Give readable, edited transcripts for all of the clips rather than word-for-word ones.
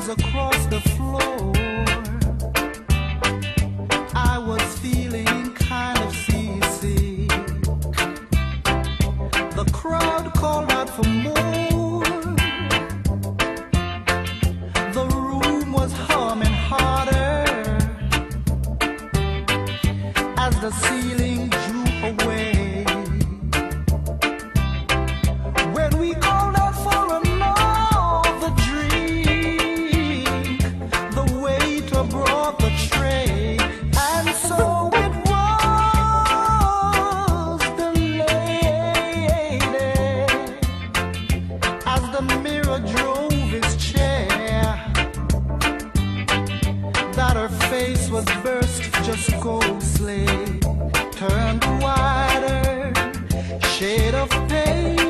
wheels across the floor. I was feeling kind of seasick. The crowd called out for more. The room was humming harder as the ceiling drew away. When we called out for another drink, the waiter brought the tray, and so it was the lady, as the mirror drove his chair, that her face was burst just ghostly, turned wider, shade of pain.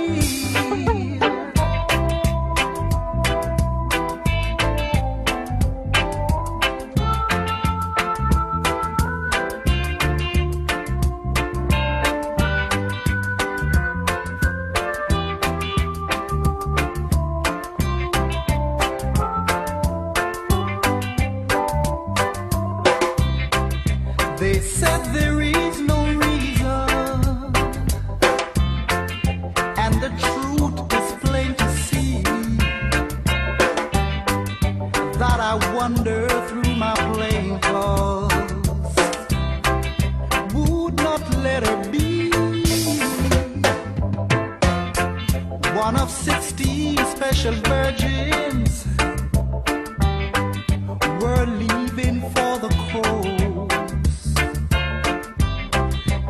They said there is no reason, and the truth is plain to see, that I wander through my plain clothes, would not let her be. One of 16 special virgins were leaving for the coast.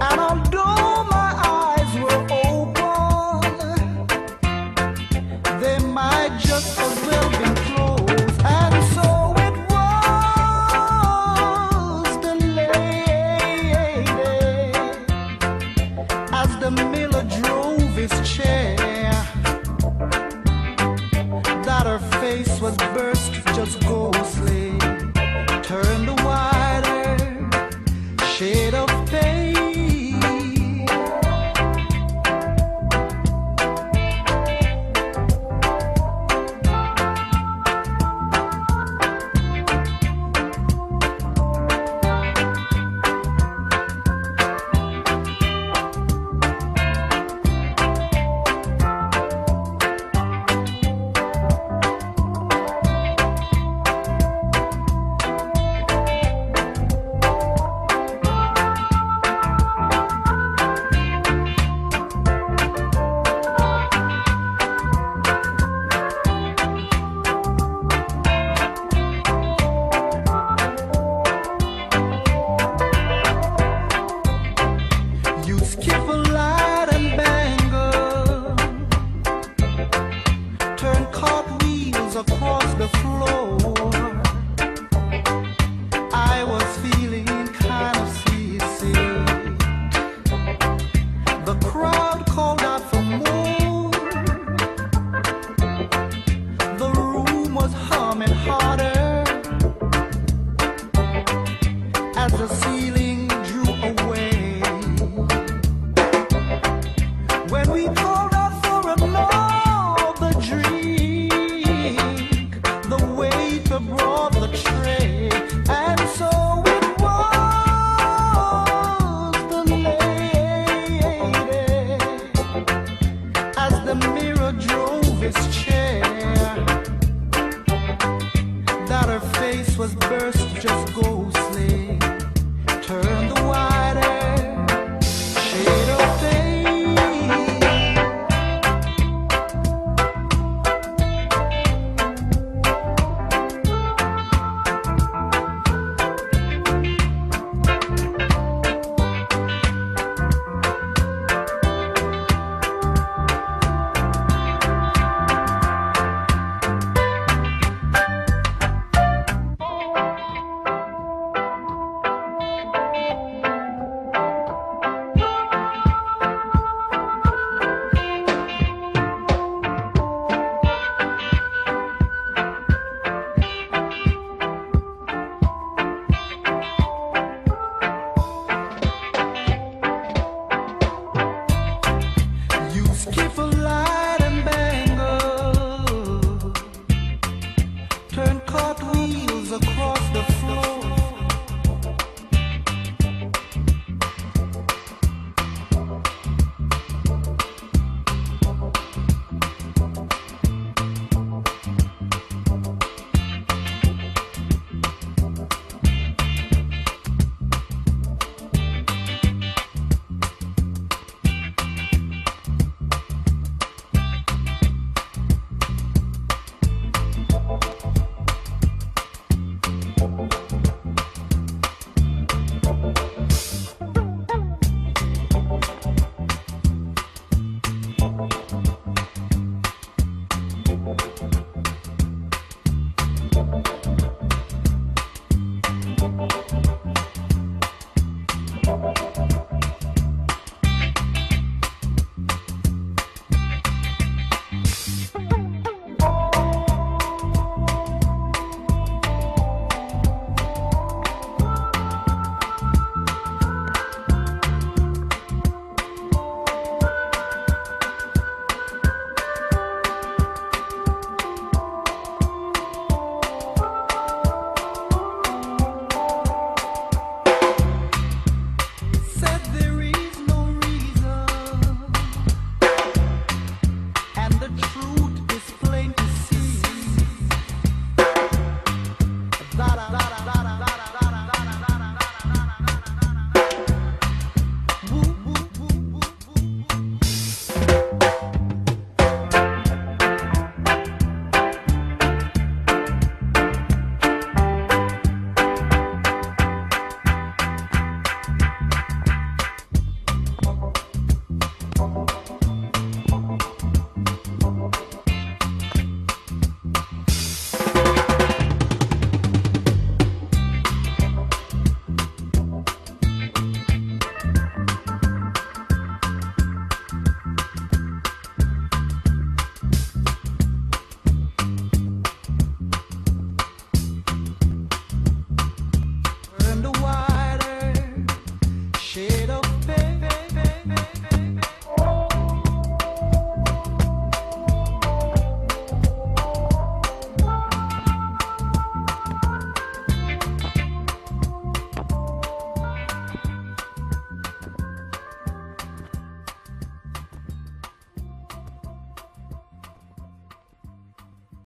And although my eyes were open, they might just as well be closed. And so it was the lady, as the miller drove his chair, that her face was burst just ghostly, turned wider, shade of pain. Skip a light and bangle, turn cartwheels across the floor. I was feeling kind of seasick. The crowd called out for more. The room was humming harder as the ceiling drew away. When we called out for another drink, the waiter brought the tray, and so it was the lady, as the mirror drove his chair, that her face was burst just gold.